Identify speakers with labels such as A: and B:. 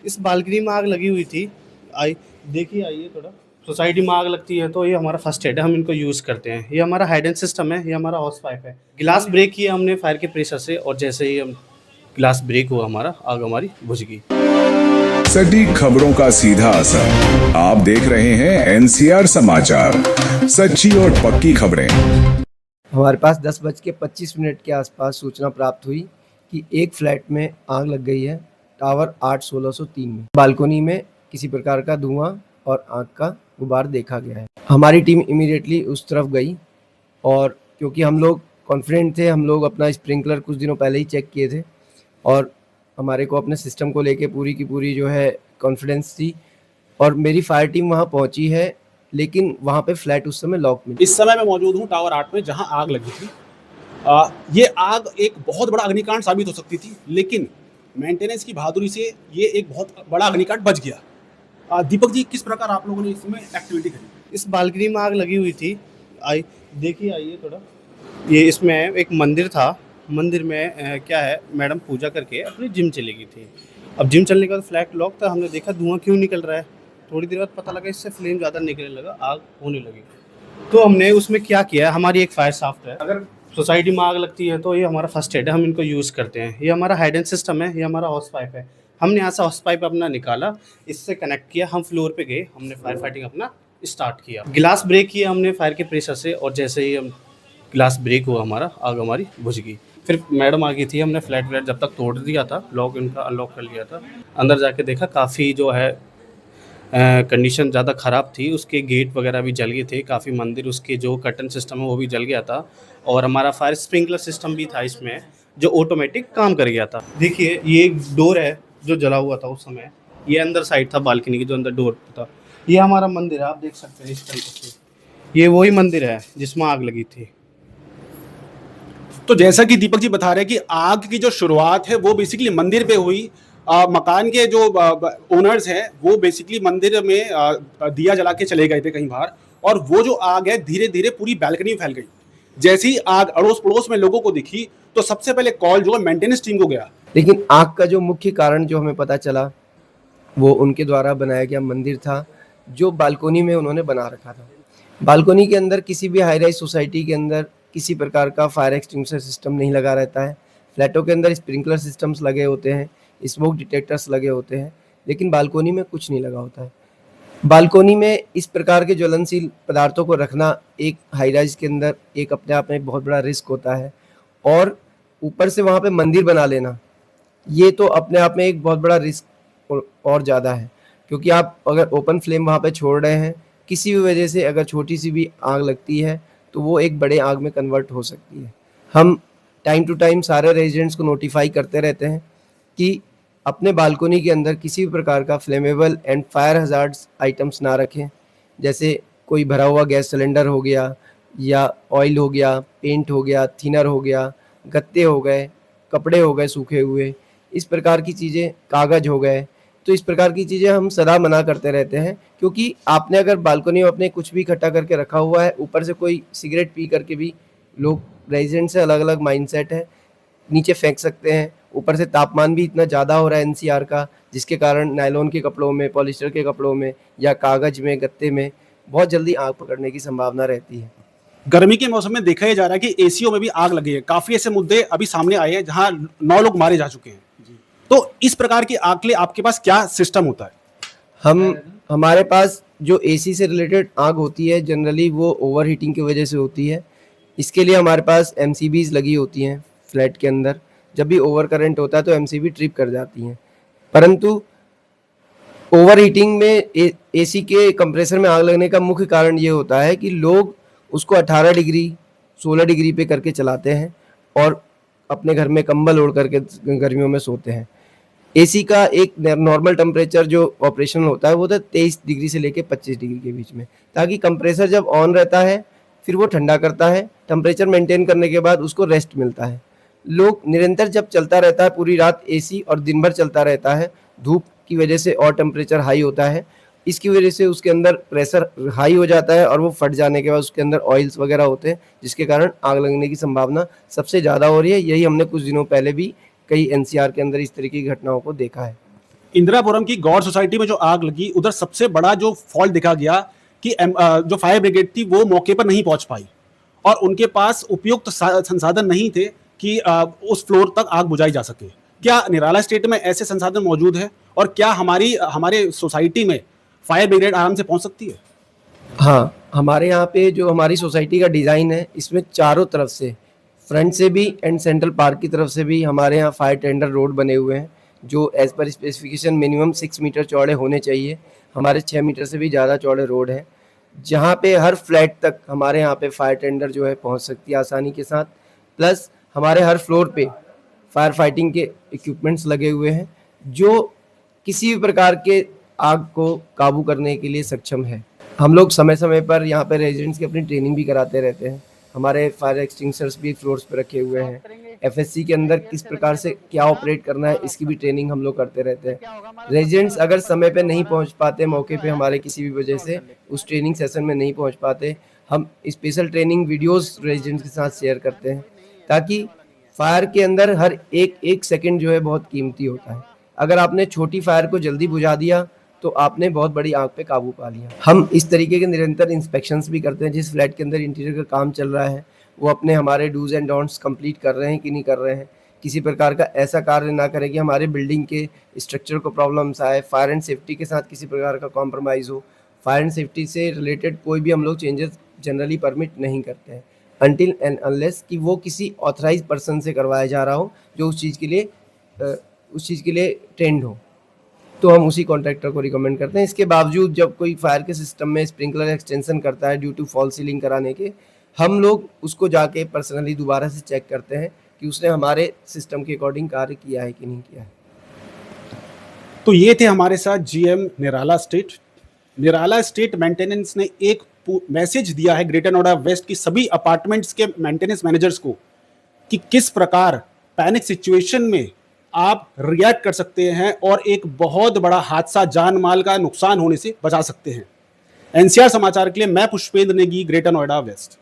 A: इस बालकनी में आग लगी हुई थी। आई देखिए, आइए थोड़ा। सोसाइटी में आग लगती है तो ये हमारा फर्स्ट एड है, हम इनको यूज़ करते हैं। ये हमारा हाइडेंस सिस्टम है, ये हमारा हॉस पाइप है। गिलास ब्रेक किया हमने फायर के प्रेशर से, और जैसे ही हम गिलास ब्रेक हुआ हमारा, आग हमारी बुझ गई।
B: सटीक खबरों का सीधा असर। आप देख रहे हैं एनसीआर समाचार, सच्ची और पक्की खबरें।
C: हमारे पास 10:25 के आसपास सूचना प्राप्त हुई कि एक फ्लैट में आग लग गई है, टावर 8/1603 में। बालकोनी में किसी प्रकार का धुआं और आग का गुबार देखा गया है। हमारी टीम इमीडिएटली उस तरफ गई, और क्योंकि हम लोग कॉन्फिडेंट थे, हम लोग अपना स्प्रिंकलर कुछ दिनों पहले ही चेक किए थे, और हमारे को अपने सिस्टम को लेके पूरी की पूरी जो है कॉन्फिडेंस थी, और मेरी फायर टीम वहाँ पहुँची है, लेकिन वहाँ पे फ्लैट उस समय लॉक मिली।
D: इस समय मैं मौजूद हूँ टावर 8 में, जहां आग लगी थी। ये आग एक बहुत बड़ा अग्निकांड साबित हो सकती थी, लेकिन मेंटेनेंस की बहादुरी से ये एक बहुत बड़ा अग्निकांड बच गया। दीपक जी, किस प्रकार आप लोगों ने इसमें एक्टिविटी करी?
A: इस बालकनी में आग लगी हुई थी। आई देखिए, आइए थोड़ा। ये इसमें एक मंदिर था। मंदिर में क्या है, मैडम पूजा करके अपनी जिम चली गई थी। अब जिम चलने के बाद फ्लैट लॉक था, हमने देखा धुआं क्यों निकल रहा है। थोड़ी देर बाद पता लगा इससे फ्लेम ज़्यादा निकलने लगा, आग होने लगी। तो हमने उसमें क्या किया, हमारी एक फायर साफ्ट है। अगर सोसाइटी में आग लगती है तो ये हमारा फर्स्ट एड है, हम इनको यूज़ करते हैं। ये हमारा हाइडेंस सिस्टम है, ये हमारा हॉस पाइप है। हमने यहाँ से हॉस पाइप अपना निकाला, इससे कनेक्ट किया, हम फ्लोर पे गए, हमने फायर फाइटिंग अपना स्टार्ट किया। गिलास ब्रेक किया हमने फायर के प्रेशर से, और जैसे ही हम गिलास ब्रेक हुआ हमारा, आग हमारी बुझ गई। फिर मैडम आ गई थी, हमने फ्लैट जब तक तोड़ दिया था, लॉक इनका अनलॉक कर लिया था। अंदर जाके देखा काफ़ी जो है कंडीशन ज़्यादा ख़राब थी, उसके गेट वगैरह भी जल गए थे काफ़ी। मंदिर उसके जो कर्टन सिस्टम है वो भी जल गया था, और हमारा फायर स्प्रिंकलर सिस्टम भी था इसमें, जो ऑटोमेटिक काम कर गया था। देखिए, ये एक डोर है जो जला हुआ था उस समय। ये अंदर साइड था बालकनी की, जो अंदर डोर था। ये हमारा मंदिर है, आप देख सकते हैं इस तरीके से। ये वही मंदिर है जिसमें आग लगी थी।
D: तो जैसा कि दीपक जी बता रहे हैं कि आग की जो शुरुआत है वो बेसिकली मंदिर पे हुई। मकान के जो ओनर्स हैं वो बेसिकली मंदिर में दिया जला के चले गए थे कहीं बाहर, और वो जो आग है धीरे धीरे पूरी बैल्कनी में फैल गई। जैसी आग अड़ोस पड़ोस में लोगों को दिखी तो सबसे पहले कॉल जो है मेंटेनेंस टीम को गया।
C: लेकिन आग का जो मुख्य कारण जो हमें पता चला, वो उनके द्वारा बनाया गया मंदिर था, जो बालकोनी में उन्होंने बना रखा था। बालकोनी के अंदर किसी भी हाई राइज सोसाइटी के अंदर किसी प्रकार का फायर एक्सटिंग्विशर सिस्टम नहीं लगा रहता है। फ्लैटों के अंदर स्प्रिंकलर सिस्टम्स लगे होते हैं, स्मोक डिटेक्टर्स लगे होते हैं, लेकिन बालकोनी में कुछ नहीं लगा होता है। बालकोनी में इस प्रकार के ज्वलनशील पदार्थों को रखना एक हाई राइज के अंदर एक अपने आप में एक बहुत बड़ा रिस्क होता है, और ऊपर से वहाँ पे मंदिर बना लेना, ये तो अपने आप में एक बहुत बड़ा रिस्क और ज़्यादा है, क्योंकि आप अगर ओपन फ्लेम वहाँ पे छोड़ रहे हैं, किसी भी वजह से अगर छोटी सी भी आग लगती है तो वो एक बड़े आग में कन्वर्ट हो सकती है। हम टाइम टू टाइम सारे रेजिडेंट्स को नोटिफाई करते रहते हैं कि अपने बालकोनी के अंदर किसी भी प्रकार का flammable and fire hazards items ना रखें, जैसे कोई भरा हुआ गैस सिलेंडर हो गया, या ऑयल हो गया, पेंट हो गया, थिनर हो गया, गत्ते हो गए, कपड़े हो गए सूखे हुए, इस प्रकार की चीज़ें, कागज़ हो गए। तो इस प्रकार की चीज़ें हम सदा मना करते रहते हैं, क्योंकि आपने अगर बालकनी में अपने कुछ भी इकट्ठा करके रखा हुआ है, ऊपर से कोई सिगरेट पी करके भी लोग, रेजिडेंट से अलग अलग माइंडसेट है, नीचे फेंक सकते हैं। ऊपर से तापमान भी इतना ज़्यादा हो रहा है एनसीआर का, जिसके कारण नायलॉन के कपड़ों में, पॉलिस्टर के कपड़ों में, या कागज़ में, गत्ते में बहुत जल्दी आग पकड़ने की संभावना रहती है।
D: गर्मी के मौसम में देखा जा रहा है कि एसीओ में भी आग लगी है। काफी ऐसे मुद्दे अभी सामने आए हैं जहां 9 लोग मारे जा चुके हैं। तो इस प्रकार की आग के लिए आपके पास क्या सिस्टम होता है?
C: हमारे पास जो एसी से रिलेटेड आग होती है, जनरली वो ओवर हीटिंग की वजह से होती है। इसके लिए हमारे पास एमसीबीज लगी होती हैं फ्लैट के अंदर। जब भी ओवर करंट होता है तो एमसीबी ट्रिप कर जाती हैं, परंतु ओवर हीटिंग में एसी के कंप्रेसर में आग लगने का मुख्य कारण ये होता है कि लोग उसको 18 डिग्री 16 डिग्री पे करके चलाते हैं, और अपने घर में कंबल ओढ़ करके गर्मियों में सोते हैं। एसी का एक नॉर्मल टेम्परेचर जो ऑपरेशन होता है वो था 23 डिग्री से लेके 25 डिग्री के बीच में, ताकि कंप्रेसर जब ऑन रहता है फिर वो ठंडा करता है, टेम्परेचर मेंटेन करने के बाद उसको रेस्ट मिलता है। लोग निरंतर जब चलता रहता है पूरी रात एसी और दिन भर चलता रहता है, धूप की वजह से और टेम्परेचर हाई होता है, इसकी वजह से उसके अंदर प्रेशर हाई हो जाता है, और वो फट जाने के बाद उसके अंदर ऑयल्स वगैरह होते हैं, जिसके कारण आग लगने की संभावना सबसे ज़्यादा हो रही है। यही हमने कुछ दिनों पहले भी कई एनसीआर के अंदर इस तरह की घटनाओं को देखा है।
D: इंदिरापुरम की गौर सोसाइटी में जो आग लगी, उधर सबसे बड़ा जो फॉल्ट देखा गया कि जो फायर ब्रिगेड थी वो मौके पर नहीं पहुंच पाई और उनके पास उपयुक्त संसाधन नहीं थे कि उस फ्लोर तक आग बुझाई जा सके। क्या निराला स्टेट में ऐसे संसाधन मौजूद है और क्या हमारे सोसाइटी में फायर ब्रिगेड आराम से पहुंच सकती है?
C: हाँ, हमारे यहाँ पे जो हमारी सोसाइटी का डिज़ाइन है, इसमें चारों तरफ से, फ्रंट से भी एंड सेंट्रल पार्क की तरफ से भी हमारे यहाँ फायर टेंडर रोड बने हुए हैं, जो as per specification minimum 6 metre चौड़े होने चाहिए। हमारे 6 मीटर से भी ज़्यादा चौड़े रोड हैं, जहाँ पे हर फ्लैट तक हमारे यहाँ पे फायर टेंडर जो है पहुँच सकती है आसानी के साथ। प्लस हमारे हर फ्लोर पे फायर फाइटिंग के इक्विपमेंट्स लगे हुए हैं, जो किसी भी प्रकार के आग को काबू करने के लिए सक्षम है। हम लोग समय समय पर यहाँ पे रेजिडेंट्स की अपनी ट्रेनिंग भी कराते रहते हैं। हमारे फायर एक्सटिंग्विशर्स भी फ्लोर्स पे रखे हुए हैं। एफएससी के अंदर किस प्रकार से क्या ऑपरेट करना है, इसकी भी ट्रेनिंग हम लोग करते रहते हैं। रेजिडेंट्स अगर समय पे नहीं पहुँच पाते, मौके पे हमारे किसी भी वजह से उस ट्रेनिंग सेशन में नहीं पहुँच पाते, हम स्पेशल ट्रेनिंग वीडियोज़ रेजिडेंट्स के साथ शेयर करते हैं, ताकि फायर के अंदर हर एक सेकंड जो है बहुत कीमती होता है। अगर आपने छोटी फायर को जल्दी बुझा दिया तो आपने बहुत बड़ी आग पे काबू पा लिया। हम इस तरीके के निरंतर इंस्पेक्शंस भी करते हैं। जिस फ्लैट के अंदर इंटीरियर का काम चल रहा है, वो अपने हमारे डूज एंड डोंट्स कंप्लीट कर रहे हैं कि नहीं कर रहे हैं। किसी प्रकार का ऐसा कार्य ना करें कि हमारे बिल्डिंग के स्ट्रक्चर को प्रॉब्लम्स आए, फायर एंड सेफ्टी के साथ किसी प्रकार का कॉम्प्रोमाइज़ हो। फायर एंड सेफ्टी से रिलेटेड कोई भी हम लोग चेंजेस जनरली परमिट नहीं करते हैं, अनटिल एंड अनलेस कि वो किसी ऑथराइज पर्सन से करवाया जा रहा हो, जो उस चीज़ के लिए ट्रेंड हो, तो हम उसी कॉन्ट्रैक्टर को रिकमेंड करते हैं। इसके बावजूद जब कोई फायर के सिस्टम में स्प्रिंकलर एक्सटेंशन करता है ड्यू टू फॉल सीलिंग कराने के, हम लोग उसको जाके पर्सनली दोबारा से चेक करते हैं कि उसने हमारे सिस्टम के अकॉर्डिंग कार्य किया है कि नहीं किया है।
D: तो ये थे हमारे साथ जीएम निराला स्टेट। निराला स्टेट मेंटेनेंस ने एक मैसेज दिया है ग्रेटर नोएडा वेस्ट की सभी अपार्टमेंट्स के मेंटेनेंस मैनेजर्स को कि किस प्रकार पैनिक सिचुएशन में आप रिएक्ट कर सकते हैं और एक बहुत बड़ा हादसा, जान माल का नुकसान होने से बचा सकते हैं। एनसीआर समाचार के लिए मैं पुष्पेंद्र नेगी, ग्रेटर नोएडा वेस्ट।